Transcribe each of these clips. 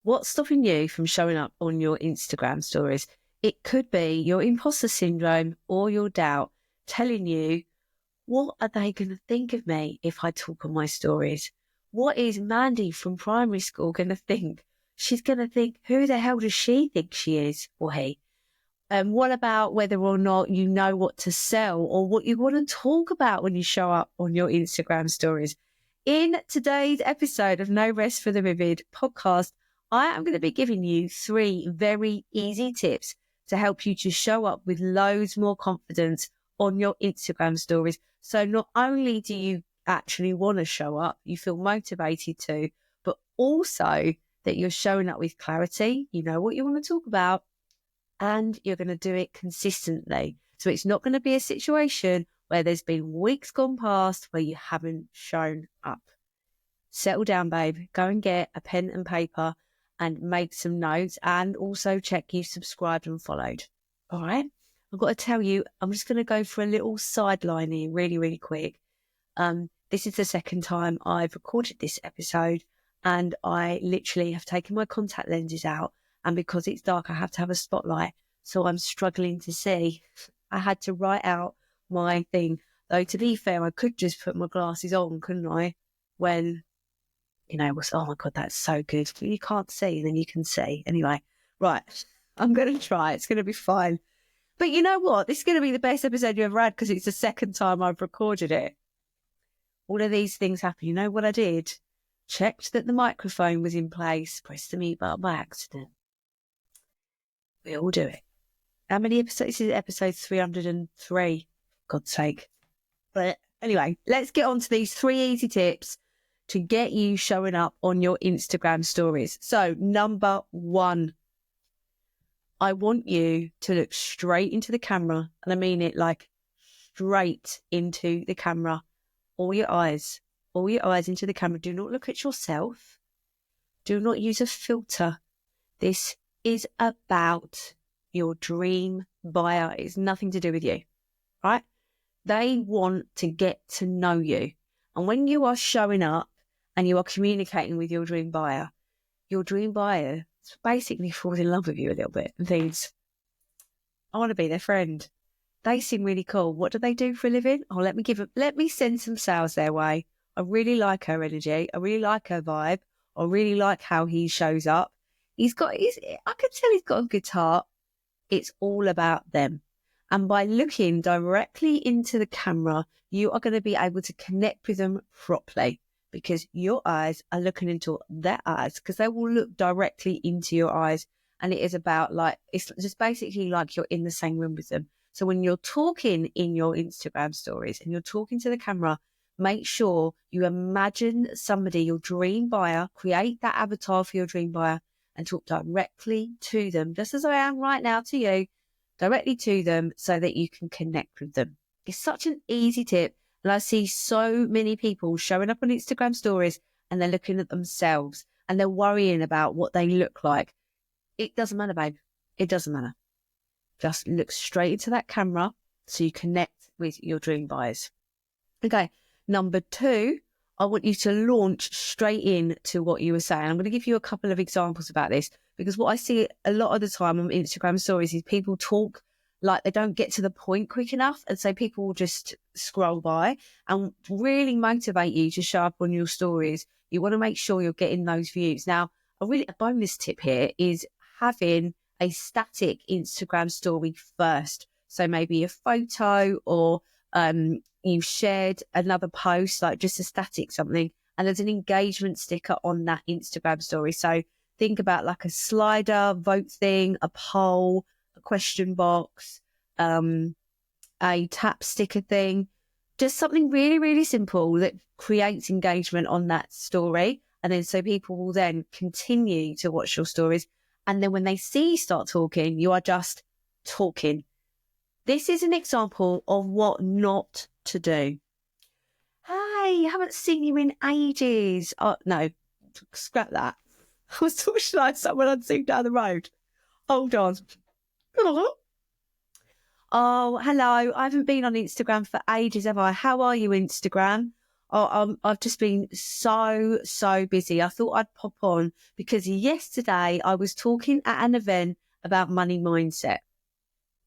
What's stopping you from showing up on your Instagram stories? It could be your imposter syndrome or your doubt telling you, what are they going to think of me if I talk on my stories? What is Mandy from primary school going to think? She's going to think, who the hell does she think she is, or he? And what about whether or not you know what to sell or what you want to talk about when you show up on your Instagram stories? In today's episode of No Rest for the Vivid podcast, I am going to be giving you 3 very easy tips to help you to show up with loads more confidence on your Instagram stories. So not only do you actually want to show up, you feel motivated to, but also that you're showing up with clarity, you know what you want to talk about, and you're going to do it consistently. So it's not going to be a situation where there's been weeks gone past where you haven't shown up. Settle down, babe. Go and get a pen and paper and make some notes, and also check you've subscribed and followed. All right? I've got to tell you, I'm just going to go for a little sideline here really, really quick. This is the second time I've recorded this episode, and I literally have taken my contact lenses out, and because it's dark, I have to have a spotlight. So I'm struggling to see. I had to write out my thing. Though, to be fair, I could just put my glasses on, couldn't I? When, oh my God, that's so good. But you can't see, then you can see. Anyway, right. I'm going to try. It's going to be fine. But you know what? This is going to be the best episode you ever had because it's the second time I've recorded it. All of these things happen. You know what I did? Checked that the microphone was in place, pressed the mute button by accident. We all do it. How many episodes? This is episode 303, God's sake. But anyway, let's get on to these 3 easy tips to get you showing up on your Instagram stories. So, number 1, I want you to look straight into the camera, and I mean it like straight into the camera. All your eyes into the camera. Do not look at yourself. Do not use a filter. This is about your dream buyer. It's nothing to do with you, right? They want to get to know you. And when you are showing up and you are communicating with your dream buyer basically falls in love with you a little bit and thinks, I want to be their friend. They seem really cool. What do they do for a living? Oh, let me send some sales their way. I really like her energy. I really like her vibe. I really like how he shows up. I can tell he's got a good heart. It's all about them. And by looking directly into the camera, you are going to be able to connect with them properly because your eyes are looking into their eyes, because they will look directly into your eyes. And it is about it's just basically like you're in the same room with them. So when you're talking in your Instagram stories and you're talking to the camera, make sure you imagine somebody, your dream buyer, create that avatar for your dream buyer and talk directly to them, just as I am right now to you, directly to them so that you can connect with them. It's such an easy tip. And I see so many people showing up on Instagram stories and they're looking at themselves and they're worrying about what they look like. It doesn't matter, babe. It doesn't matter. Just look straight into that camera so you connect with your dream buyers. Okay, number 2, I want you to launch straight into what you were saying. I'm going to give you a couple of examples about this because what I see a lot of the time on Instagram stories is people talk like they don't get to the point quick enough. And so people will just scroll by. And really motivate you to show up on your stories, you want to make sure you're getting those views. Now, a bonus tip here is having a static Instagram story first. So maybe a photo or you've shared another post, like just a static something, and there's an engagement sticker on that Instagram story. So think about like a slider, vote thing, a poll, a question box, a tap sticker thing, just something really, really simple that creates engagement on that story. And then so people will then continue to watch your stories. And then when they see you start talking, you are just talking. This is an example of what not to do. Hey, haven't seen you in ages. Oh, no, scrap that. I was talking like someone I'd seen down the road. Hold on. Oh, hello. I haven't been on Instagram for ages, have I? How are you, Instagram? I've just been so busy. I thought I'd pop on because yesterday I was talking at an event about money mindset.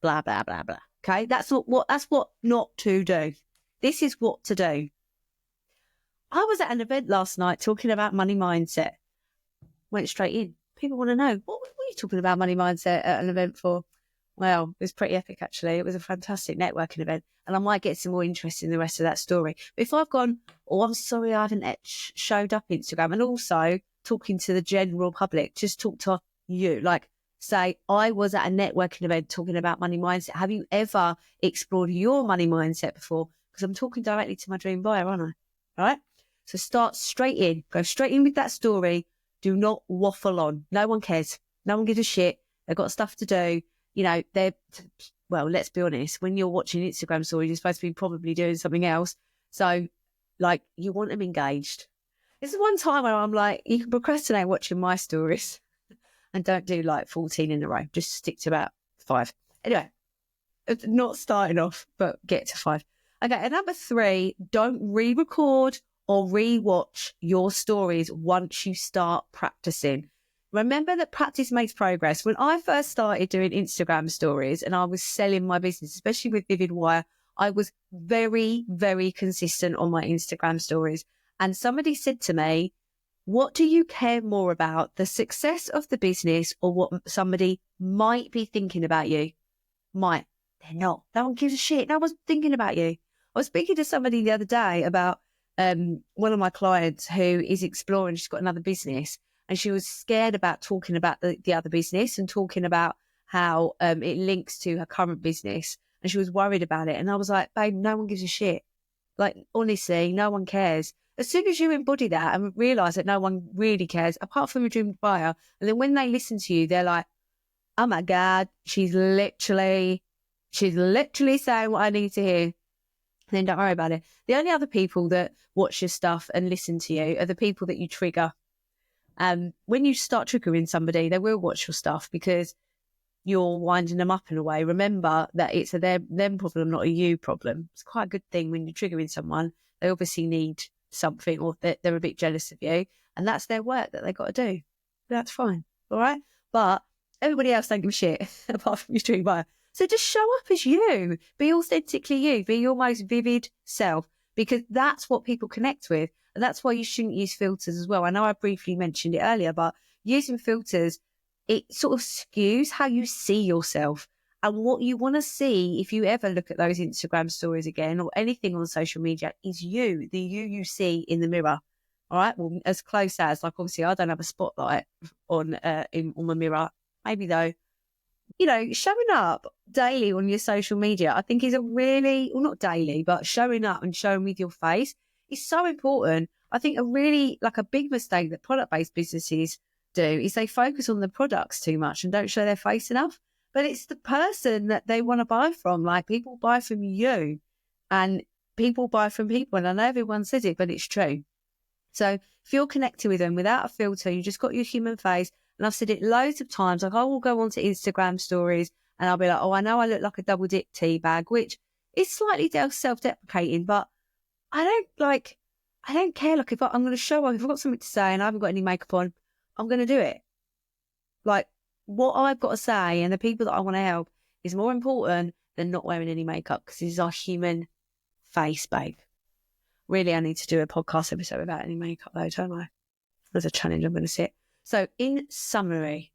Blah, blah, blah, blah. Okay. That's what not to do. This is what to do. I was at an event last night talking about money mindset. Went straight in. People want to know, what were you talking about money mindset at an event for? Well, it was pretty epic, actually. It was a fantastic networking event. And I might get some more interest in the rest of that story. But if I've gone, oh, I'm sorry I haven't showed up Instagram, and also talking to the general public, just talk to you. Like, say, I was at a networking event talking about money mindset. Have you ever explored your money mindset before? Because I'm talking directly to my dream buyer, aren't I? All right? So start straight in. Go straight in with that story. Do not waffle on. No one cares. No one gives a shit. They've got stuff to do. You know, well, let's be honest, when you're watching Instagram stories, you're supposed to be probably doing something else. So, like, you want them engaged. This is one time where I'm like, you can procrastinate watching my stories and don't do like 14 in a row. Just stick to about 5. Anyway, not starting off, but get to 5. Okay, and number 3, don't re-record or re-watch your stories once you start practicing. Remember that practice makes progress. When I first started doing Instagram stories and I was selling my business, especially with Vivid Wire, I was very, very consistent on my Instagram stories. And somebody said to me, what do you care more about, the success of the business or what somebody might be thinking about you? Might. They're not. No one gives a shit. No one's thinking about you. I was speaking to somebody the other day about one of my clients who is exploring, she's got another business. And she was scared about talking about the other business and talking about how it links to her current business. And she was worried about it. And I was like, babe, no one gives a shit. Like, honestly, no one cares. As soon as you embody that and realise that no one really cares, apart from your dream buyer, and then when they listen to you, they're like, oh my God, she's literally saying what I need to hear. Then don't worry about it. The only other people that watch your stuff and listen to you are the people that you trigger. When you start triggering somebody, they will watch your stuff because you're winding them up in a way. Remember that it's a them problem, not a you problem. It's quite a good thing when you're triggering someone. They obviously need something or they're a bit jealous of you, and that's their work that they got to do. That's fine. All right. But everybody else don't give a shit apart from your dream buyer. So just show up as you. Be authentically you. Be your most vivid self, because that's what people connect with. And that's why you shouldn't use filters as well. I know I briefly mentioned it earlier, but using filters, it sort of skews how you see yourself and what you want to see. If you ever look at those Instagram stories again or anything on social media, is you, the you see in the mirror. All right. Well, as close as, like, obviously I don't have a spotlight on my mirror. Maybe though, you know, showing up daily on your social media, I think is a really, well, not daily, but showing up and showing with your face is so important. I think a really, like, a big mistake that product-based businesses do is they focus on the products too much and don't show their face enough. But it's the person that they want to buy from. Like, people buy from you and people buy from people. And I know everyone says it, but it's true. So if you're connected with them without a filter, you just got your human face. And I've said it loads of times. Like, I will go onto Instagram stories and I'll be like, oh, I know I look like a double dip tea bag, which is slightly self-deprecating, but I don't care. Like, if I'm going to show up, if I've got something to say and I haven't got any makeup on, I'm going to do it. Like, what I've got to say and the people that I want to help is more important than not wearing any makeup, because this is our human face, babe. Really, I need to do a podcast episode without any makeup though, don't I? There's a challenge I'm going to set. So in summary,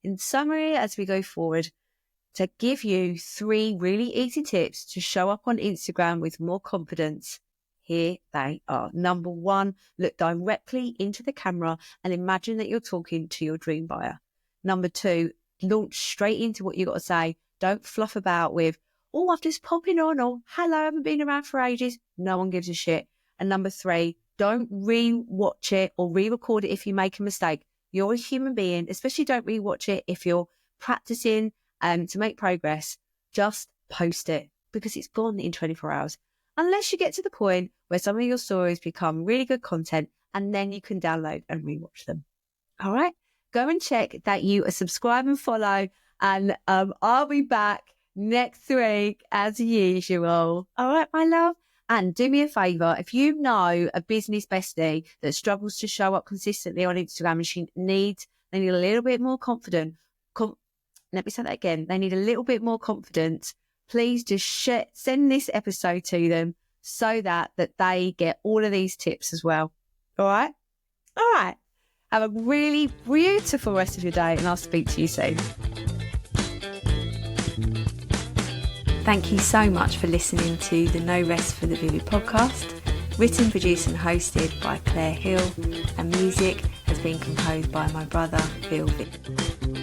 as we go forward, to give you 3 really easy tips to show up on Instagram with more confidence, here they are. Number 1, look directly into the camera and imagine that you're talking to your dream buyer. Number 2, launch straight into what you got to say. Don't fluff about with, oh, I've just popping on, or hello, I haven't been around for ages. No one gives a shit. And number 3, don't re-watch it or re-record it if you make a mistake. You're a human being, especially don't re-watch it if you're practicing to make progress. Just post it because it's gone in 24 hours. Unless you get to the point where some of your stories become really good content and then you can download and re-watch them. All right, go and check that you are subscribed and follow, and I'll be back next week as usual. All right, my love. And do me a favour, if you know a business bestie that struggles to show up consistently on Instagram and they need a little bit more confident. Let me say that again. They need a little bit more confidence. Please just send this episode to them so that they get all of these tips as well. All right? All right. Have a really beautiful rest of your day, and I'll speak to you soon. Thank you so much for listening to the No Rest for the Vivid podcast. Written, produced and hosted by Claire Hill, and music has been composed by my brother, Phil Vick.